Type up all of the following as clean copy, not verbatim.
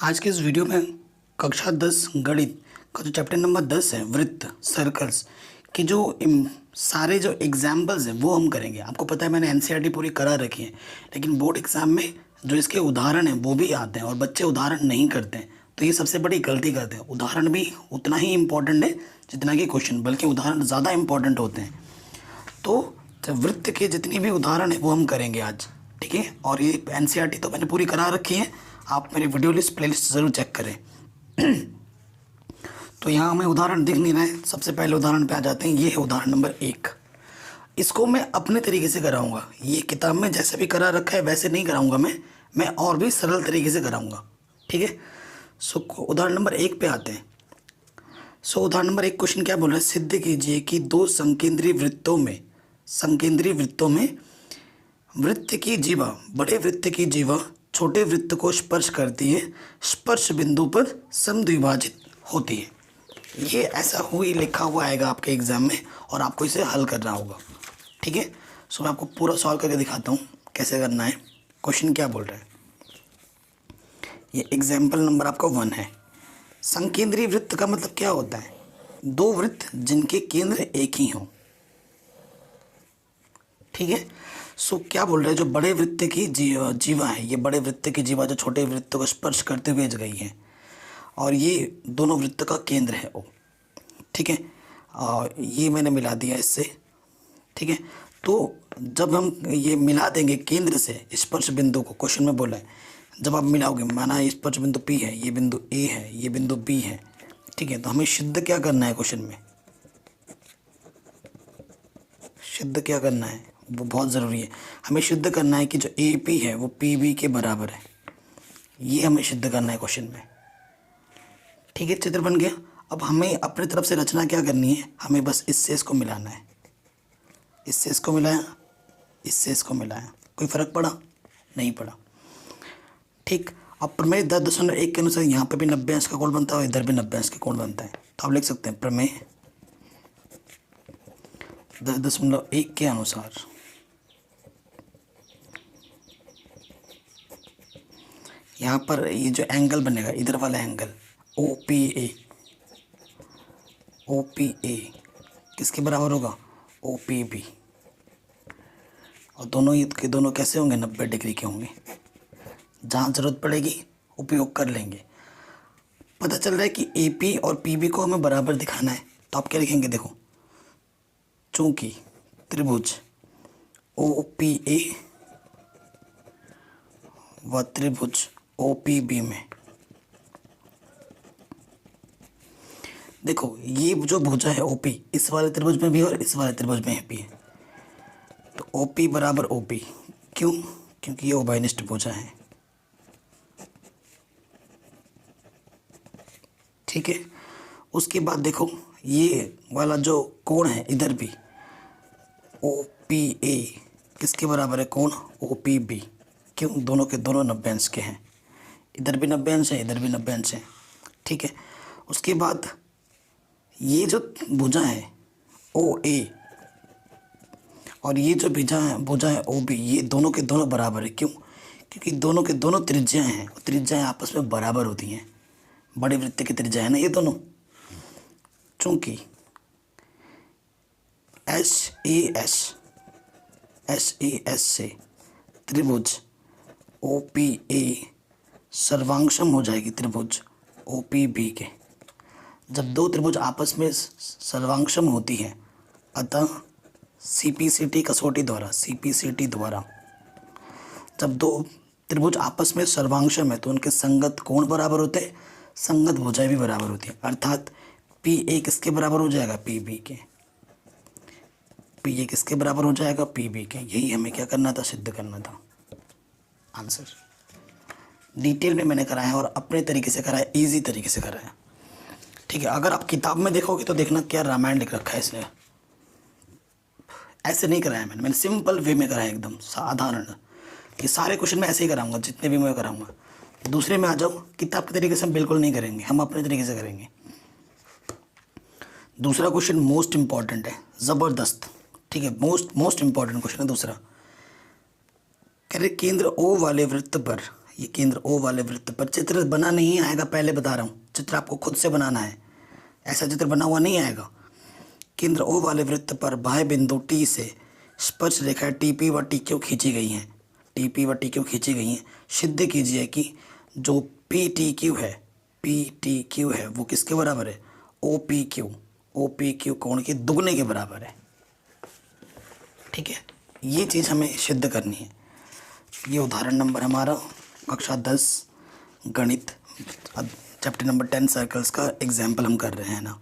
आज के इस वीडियो में कक्षा 10 गणित का जो चैप्टर नंबर 10 है वृत्त सर्कल्स के जो सारे जो एग्जाम्पल्स हैं वो हम करेंगे। आपको पता है मैंने एनसीईआरटी पूरी करा रखी है, लेकिन बोर्ड एग्जाम में जो इसके उदाहरण हैं वो भी आते हैं और बच्चे उदाहरण नहीं करते हैं, तो ये सबसे बड़ी गलती करते हैं। उदाहरण भी उतना ही इम्पोर्टेंट है जितना कि क्वेश्चन, बल्कि उदाहरण ज़्यादा इंपॉर्टेंट होते हैं। तो वृत्त के जितनी भी उदाहरण है वो हम करेंगे आज, ठीक है। और ये एनसीईआरटी तो मैंने पूरी करा रखी है, आप मेरी वीडियो लिस्ट प्लेलिस्ट ज़रूर चेक करें। तो यहाँ हमें उदाहरण दिख नहीं रहा है। सबसे पहले उदाहरण पे आ जाते हैं। ये है उदाहरण नंबर 1। इसको मैं अपने तरीके से कराऊंगा, ये किताब में जैसे भी करा रखा है वैसे नहीं कराऊंगा मैं और भी सरल तरीके से कराऊंगा, ठीक है। सो उदाहरण नंबर 1 पे आते हैं। सो उदाहरण नंबर 1 क्वेश्चन क्या बोल रहा है, सिद्ध कीजिए कि दो संकेंद्रीय वृत्तों में वृत्त की जीवा, बड़े वृत्त की जीवा छोटे वृत्त को स्पर्श करती है, स्पर्श बिंदु पर समद्विभाजित होती है। ये ऐसा हुई लिखा हुआ आएगा आपके एग्जाम में और आपको इसे हल करना होगा, ठीक है। सो मैं आपको पूरा सॉल्व करके दिखाता हूँ कैसे करना है। क्वेश्चन क्या बोल रहा है, ये एग्जाम्पल नंबर आपका 1 है। संकेंद्रीय वृत्त का मतलब क्या होता है, दो वृत्त जिनके केंद्र एक ही हों, ठीक है। सो क्या बोल रहे हैं, जो बड़े वृत्त की जीवा है, ये बड़े वृत्त की जीवा जो छोटे वृत्त को स्पर्श करते हुए गई है और ये दोनों वृत्त का केंद्र है ओ, ठीक है। और ये मैंने मिला दिया इससे, ठीक है। तो जब हम ये मिला देंगे केंद्र से स्पर्श बिंदु को, क्वेश्चन में बोला है जब आप मिलाओगे, माना ये स्पर्श बिंदु P है, ये बिंदु A है, ये बिंदु B है, ठीक है। तो हमें सिद्ध क्या करना है, क्वेश्चन में सिद्ध क्या करना है वो बहुत ज़रूरी है। हमें सिद्ध करना है कि जो AP है वो PB के बराबर है, ये हमें सिद्ध करना है क्वेश्चन में, ठीक है। चित्र बन गया। अब हमें अपनी तरफ से रचना क्या करनी है, हमें बस इससे इसको मिलाना है, इससे इसको मिलाया, इससे इसको मिलाया, कोई फ़र्क पड़ा नहीं पड़ा, ठीक। अब प्रमेय 10.1 के अनुसार यहाँ पे भी 90 अंश का कोण बनता है और इधर भी 90 अंश का कोण बनता है। तो आप लिख सकते हैं प्रमेय 10.1 के अनुसार यहाँ पर ये जो एंगल बनेगा, इधर वाला एंगल OPA किसके बराबर होगा, OPB। और दोनों ये के दोनों कैसे होंगे, 90 डिग्री के होंगे। जहाँ ज़रूरत पड़ेगी उपयोग कर लेंगे। पता चल रहा है कि AP और PB को हमें बराबर दिखाना है, तो आप क्या लिखेंगे, देखो, चूँकि त्रिभुज OPA व त्रिभुज OPB में, देखो ये जो भुजा है OP इस वाले त्रिभुज में भी और इस वाले त्रिभुज में भी है, तो OP बराबर OP, क्यों, क्योंकि ये उभयनिष्ठ भुजा है, ठीक है। उसके बाद देखो ये वाला जो कोण है इधर भी OPA किसके बराबर है, कोण OPB, क्यों, दोनों के दोनों 90 अंश के हैं, इधर भी 90 अंश है, इधर भी 90 अंश है, ठीक है। उसके बाद ये जो भुजा है OA और ये जो भुजा है OB, ये दोनों के दोनों बराबर है, क्यों, क्योंकि दोनों के दोनों त्रिज्याएं हैं और त्रिज्याएं आपस में बराबर होती हैं। बड़े वृत्त की त्रिज्या है ना ये दोनों, चूँकि SAS से त्रिभुज OPA सर्वांशम हो जाएगी त्रिभुज OPB के। जब दो त्रिभुज आपस में सर्वांशम होती है, अतः CPCT कसौटी द्वारा जब दो त्रिभुज आपस में सर्वांशम है तो उनके संगत कोण बराबर होते हैं, संगत भुजाएं भी बराबर होती है, अर्थात PA किसके बराबर हो जाएगा, PB के। PA किसके बराबर हो जाएगा, PB के। यही हमें क्या करना था, सिद्ध करना था। आंसर डिटेल में मैंने कराया है और अपने तरीके से कराया, इजी तरीके से कराया, ठीक है। अगर आप किताब में देखोगे तो देखना क्या रामायण लिख रखा है इसने, ऐसे नहीं कराया मैंने सिंपल वे में कराया, एकदम साधारण। ये सारे क्वेश्चन मैं ऐसे ही कराऊंगा जितने भी मैं कराऊंगा। दूसरे में आ जाओ, किताब के तरीके से हम बिल्कुल नहीं करेंगे, हम अपने तरीके से करेंगे। दूसरा क्वेश्चन मोस्ट इंपॉर्टेंट है, ज़बरदस्त, ठीक है, मोस्ट इंपॉर्टेंट क्वेश्चन है दूसरा। कह रहे केंद्र O वाले वृत्त पर ये केंद्र ओ वाले वृत्त पर, चित्र बना नहीं आएगा, पहले बता रहा हूँ, चित्र आपको खुद से बनाना है, ऐसा चित्र बना हुआ नहीं आएगा। केंद्र ओ वाले वृत्त पर बाह्य बिंदु टी से स्पर्श रेखाएं टीपी व टी क्यू खींची गई हैं, टीपी व टी क्यू खींची गई हैं। सिद्ध कीजिए कि जो पी टी क्यू है, पी टी क्यू है वो किसके बराबर है, O P Q, O P Q कोण के दुगने के बराबर है। ठीक है, ये चीज़ हमें सिद्ध करनी है। ये उदाहरण नंबर हमारा कक्षा 10 गणित चैप्टर नंबर 10 सर्कल्स का एग्जाम्पल हम कर रहे हैं ना।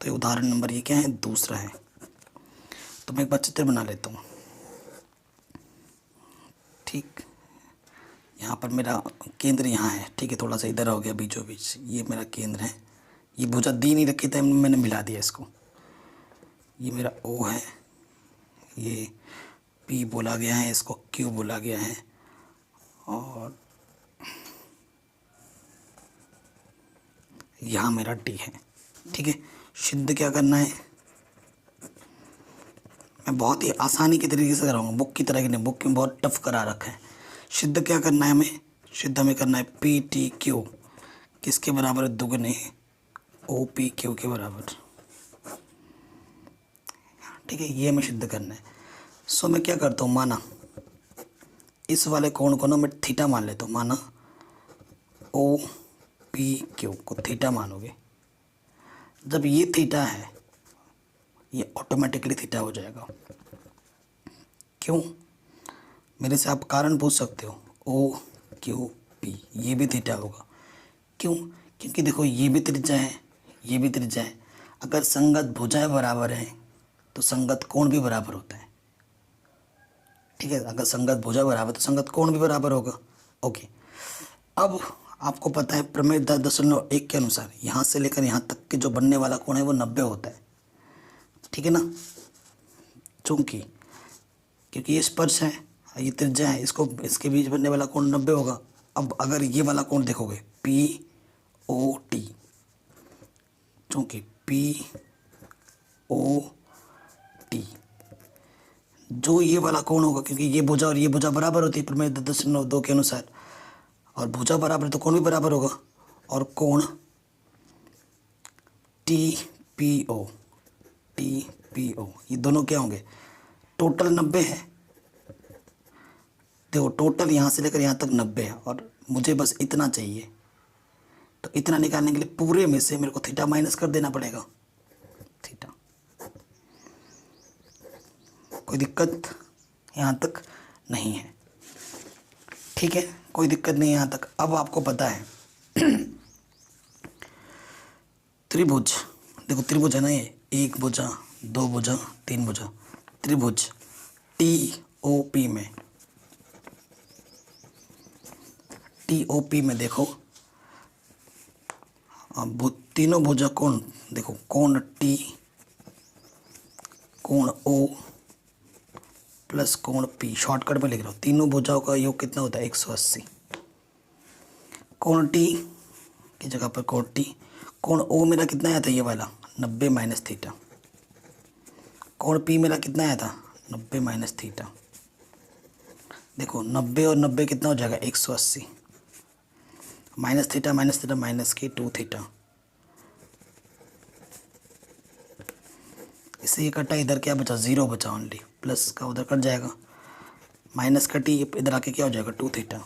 तो ये उदाहरण नंबर ये क्या है, दूसरा है। तो मैं एक बार चित्र बना लेता हूँ। ठीक, यहाँ पर मेरा केंद्र यहाँ है, ठीक है, थोड़ा सा इधर हो गया बीचों बीच, ये मेरा केंद्र है। ये भुजा दी नहीं रखी थी, मैंने मिला दिया इसको। ये मेरा ओ है, ये पी बोला गया है, इसको क्यू बोला गया है, और यहाँ मेरा टी है। ठीक है, सिद्ध क्या करना है, मैं बहुत ही आसानी के तरीके से कराऊंगा, बुक की तरह की नहीं, बुक में बहुत टफ करा रखा है। सिद्ध क्या करना है हमें, सिद्ध हमें करना है पी टी क्यू किसके बराबर है, दुगने ओ पी क्यू के बराबर। ठीक है, ये हमें सिद्ध करना है। सो मैं क्या करता हूँ, माना इस वाले कोण को ना मैं थीटा मान लेता हूँ, माना ओ पी क्यू को थीटा मानोगे। जब ये थीटा है, ये ऑटोमेटिकली थीटा हो जाएगा। क्यों, मेरे से आप कारण पूछ सकते हो, ओ क्यू पी ये भी थीटा होगा। क्यों, क्योंकि देखो ये भी त्रिज्या है, ये भी त्रिज्या है। अगर संगत भुजाएं बराबर हैं तो संगत कोण भी बराबर होता है। ठीक है, अगर संगत भुजा बराबर तो संगत कोण भी बराबर होगा। ओके, अब आपको पता है प्रमेय 10.1 के अनुसार यहाँ से लेकर यहाँ तक के जो बनने वाला कोण है वो 90 होता है। ठीक है ना, क्योंकि ये स्पर्श है, ये त्रिज्या है, इसको इसके बीच बनने वाला कोण 90 होगा। अब अगर ये वाला कोण देखोगे पी ओ टी, चूँकि पी ओ टी जो ये वाला कोण होगा, क्योंकि ये भुजा और ये भुजा बराबर होती है प्रमेय 10.2 के अनुसार, और भुजा बराबर तो कोण भी बराबर होगा। और कोण टी पी ओ ये दोनों क्या होंगे, टोटल 90 है। देखो टोटल यहाँ से लेकर यहाँ तक 90 है, और मुझे बस इतना चाहिए। तो इतना निकालने के लिए पूरे में से मेरे को थीटा माइनस कर देना पड़ेगा, थीटा। कोई दिक्कत यहाँ तक नहीं है। ठीक है, कोई दिक्कत नहीं यहाँ तक। अब आपको पता है त्रिभुज, देखो त्रिभुज है ना, ये एक भुजा, दो भुजा, तीन भुजा, त्रिभुज टी ओ पी में देखो, अब तीनों भुजा कोण देखो, कोण टी, कोण ओ प्लस कोण पी, शॉर्टकट में लिख रहा हूँ। तीनों भुजाओं का योग कितना होता है, 180। कोण टी की जगह पर कोण टी, कोण ओ मेरा कितना आया था, ये वाला 90 माइनस थीटा। कोण पी मेरा कितना आया था, 90 माइनस थीटा। देखो 90 और 90 कितना हो जाएगा, 180। माइनस थीटा माइनस के 2 थीटा। इससे ये कटा, इधर क्या बचा, 0 बचा ओनली, प्लस का उधर कट जाएगा, माइनस का टी इधर आके क्या हो जाएगा, 2 थीटा।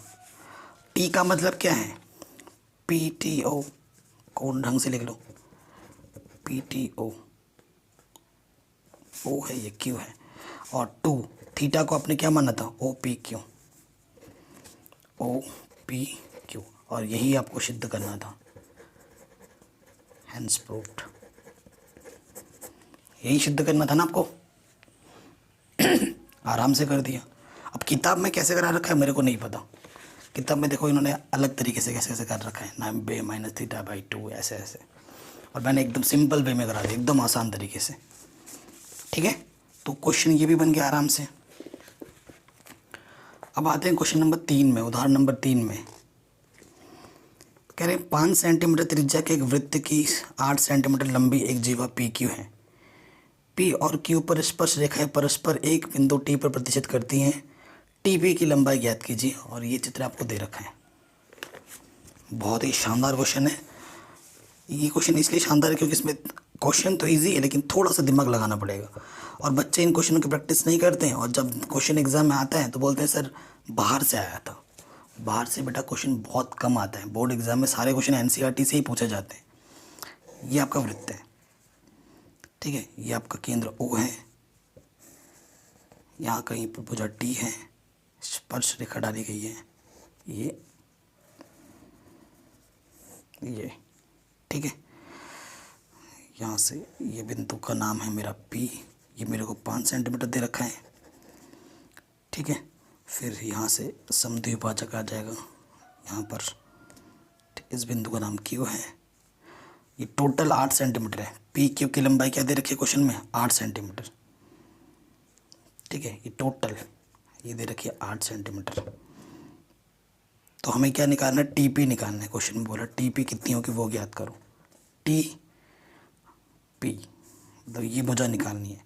टी का मतलब क्या है, पी टी ओ, कोण ढंग से लिख लो, पी टी ओ, ओ है ये, क्यू है, और 2 थीटा को आपने क्या माना था, O P Q, O P Q, और यही आपको सिद्ध करना था, हैंस प्रूव्ड। यही सिद्ध करना था ना आपको। आराम से कर दिया। अब किताब में कैसे करा रखा है मेरे को नहीं पता, किताब में देखो इन्होंने अलग तरीके से कैसे कर रखा है, 90 माइनस थीटा बाई 2 ऐसे ऐसे, और मैंने एकदम सिंपल वे में करा दिया, एकदम आसान तरीके से। ठीक है, तो क्वेश्चन ये भी बन गया आराम से। अब आते हैं क्वेश्चन नंबर 3 में, उदाहरण नंबर 3 में कह रहे हैं 5 सेंटीमीटर त्रिज्या के एक वृत्त की 8 सेंटीमीटर लंबी एक जीवा पी क्यू है। पी और क्यू पर स्पर्श रेखाएं परस्पर एक बिंदु टी पर प्रतिच्छेद करती हैं। टी पी की लंबाई ज्ञात कीजिए, और ये चित्र आपको दे रखा है। बहुत ही शानदार क्वेश्चन है। ये क्वेश्चन इसलिए शानदार है क्योंकि इसमें क्वेश्चन तो इजी है लेकिन थोड़ा सा दिमाग लगाना पड़ेगा, और बच्चे इन क्वेश्चनों की प्रैक्टिस नहीं करते हैं, और जब क्वेश्चन एग्जाम में आता है तो बोलते हैं सर बाहर से आया था। बाहर से बेटा क्वेश्चन बहुत कम आता है, बोर्ड एग्जाम में सारे क्वेश्चन एनसीईआरटी से ही पूछे जाते हैं। ये आपका वृत्त है, ठीक है, ये आपका केंद्र ओ है, यहाँ कहीं पर भुजा टी है, स्पर्श रेखा डाली गई है, ये ठीक है। यहाँ से ये बिंदु का नाम है मेरा पी, ये मेरे को 5 सेंटीमीटर दे रखा है, ठीक है। फिर यहाँ से समद्विभाजक आ जाएगा यहाँ पर, इस बिंदु का नाम क्यू है। ये टोटल 8 सेंटीमीटर है। पी क्यू की लंबाई क्या दे रखी है क्वेश्चन में, 8 सेंटीमीटर, ठीक है। ये टोटल ये दे रखी है 8 सेंटीमीटर। तो हमें क्या निकालना है, टीपी निकालना है। क्वेश्चन में बोला टीपी कितनी होगी वो ज्ञात करो। टी पी मतलब ये भुजा निकालनी है।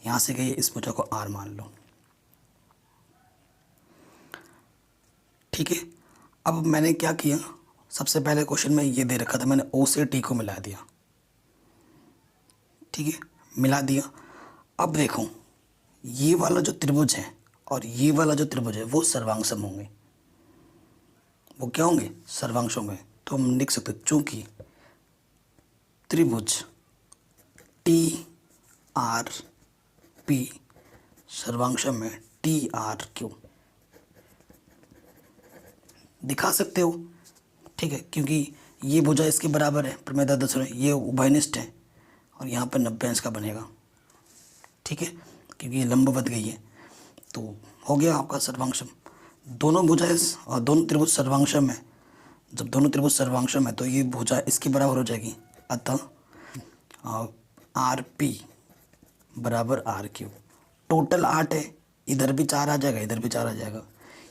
यहाँ से गई इस भुजा को आर मान लो, ठीक है। अब मैंने क्या किया, सबसे पहले क्वेश्चन में ये दे रखा था, मैंने ओ से टी को मिला दिया, ठीक है, मिला दिया। अब देखो ये वाला जो त्रिभुज है और ये वाला जो त्रिभुज है वो सर्वांगसम होंगे। वो क्या होंगे, सर्वांश होंगे। तो हम लिख सकते चूंकि त्रिभुज टी आर पी सर्वांशम में टी आर क्यू दिखा सकते हो, ठीक है, क्योंकि ये भुजा इसके बराबर है, प्रमेय दर्शन ये उभयनिष्ठ है, और यहाँ पर 90 अंश का बनेगा, ठीक है, क्योंकि ये लंबवत गई है। तो हो गया आपका सर्वांशम। दोनों भुजा और दोनों त्रिभुज सर्वांशम है। जब दोनों त्रिभुज सर्वांशम है तो ये भुजा इसके बराबर हो जाएगी, अतः आर पी बराबर आर क्यू। टोटल 8 है, इधर भी 4 आ जाएगा, इधर भी 4 आ जाएगा,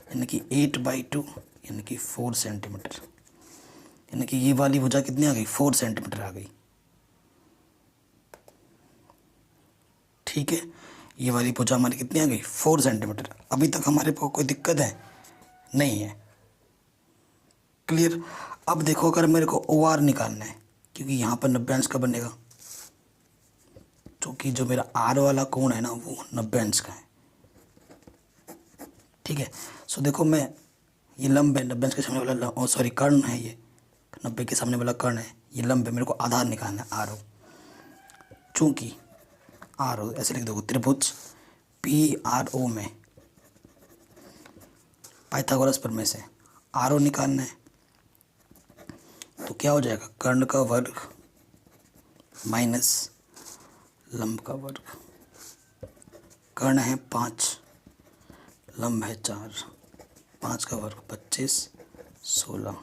यानी कि 8/2 यानी कि 4 सेंटीमीटर। यानी कि ये वाली भुजा कितनी आ गई, 4 सेंटीमीटर आ गई, ठीक है। ये वाली भुजा हमारी कितनी आ गई, 4 सेंटीमीटर। अभी तक हमारे पास कोई दिक्कत है नहीं है, क्लियर। अब देखो अगर मेरे को ओ आर निकालना है, क्योंकि यहाँ पर 90 अंश का बनेगा, क्योंकि जो मेरा आर वाला कोण है ना वो 90 अंश का है, ठीक है। सो देखो मैं ये लंब है, 90 अंश के सामने वाला सॉरी कर्ण है, ये 90 के सामने वाला कर्ण है, ये लंब है, मेरे को आधार निकालना है आर ओ। चूँकि आर ओ ऐसे लिख दो, त्रिभुज पी आर ओ में पाइथागोरस प्रमेय से आर ओ निकालना है, तो क्या हो जाएगा, कर्ण का वर्ग माइनस लंब का वर्ग। कर्ण है 5, लंब है 4, 5 का वर्ग 25, 16,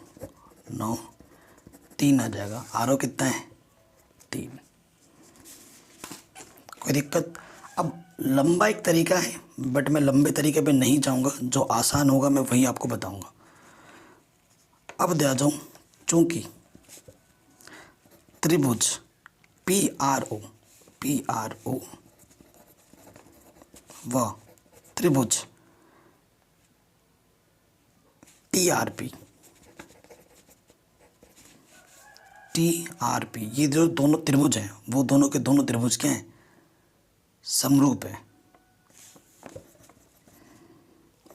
9, 3 आ जाएगा। आर ओ कितना है, 3। कोई दिक्कत। अब लंबा एक तरीका है, बट मैं लंबे तरीके पे नहीं जाऊंगा, जो आसान होगा मैं वही आपको बताऊंगा। अब दे आ जाऊँ, चूँकि त्रिभुज पी आर ओ व त्रिभुज टी आर पी ये जो दोनों त्रिभुज हैं वो दोनों के दोनों त्रिभुज क्या हैं, समरूप है,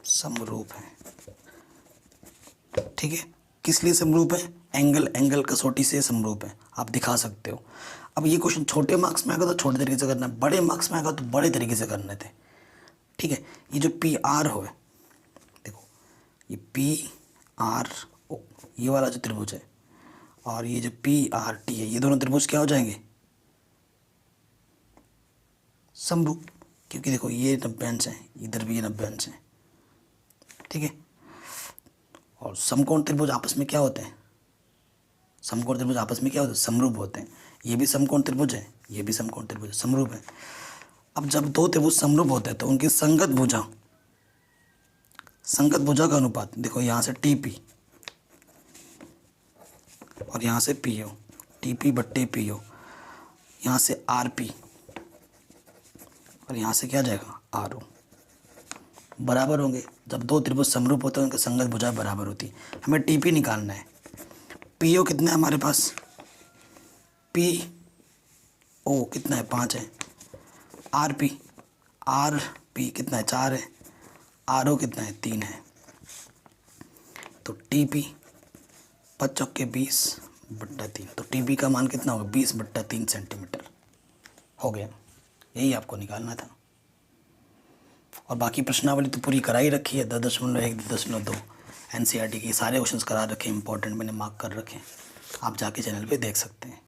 समरूप है, ठीक है। किस लिए समरूप है, एंगल कसौटी से समरूप है, आप दिखा सकते हो। अब ये क्वेश्चन छोटे मार्क्स में आएगा तो छोटे तरीके से करना है, बड़े मार्क्स में आएगा तो बड़े तरीके से करने थे, ठीक है। ये जो पी आर हो है, देखो ये पी आर ओ ये वाला जो त्रिभुज है और ये जो पी आर टी है, ये दोनों त्रिभुज क्या हो जाएंगे, समरूप, क्योंकि देखो ये 90 अंश है, इधर भी ये 90 अंश है, ठीक है। और समकोण त्रिभुज आपस में क्या होते हैं, समकोण त्रिभुज आपस में क्या होते हैं, समरूप होते हैं। ये भी समकोण त्रिभुज है, ये भी समकोण त्रिभुज है, समरूप है। अब जब दो त्रिभुज समरूप होते हैं तो उनकी संगत भुजा का अनुपात देखो, यहाँ से टी पी और यहाँ से पी ओ, टी पी बट्टे पी ओ, यहाँ से आर पी और यहाँ से क्या जाएगा, आर ओ, बराबर होंगे। जब दो त्रिभुज समरूप होते हैं उनकी संगत भुजा बराबर होती है। हमें टीपी निकालना है, पी ओ कितना है हमारे पास, पी ओ कितना है 5 है, आर पी कितना है 4 है, आर ओ कितना है 3 है। तो टी पी 5×20/3, तो टी पी का मान कितना होगा 20/3 सेंटीमीटर। हो गया, यही आपको निकालना था। और बाकी प्रश्नावली तो पूरी कराई रखी है, 10.1 10.2 एनसीईआरटी के सारे क्वेश्चंस करा रखे हैं, इंपॉर्टेंट मैंने मार्क कर रखे हैं, आप जाके चैनल पे देख सकते हैं।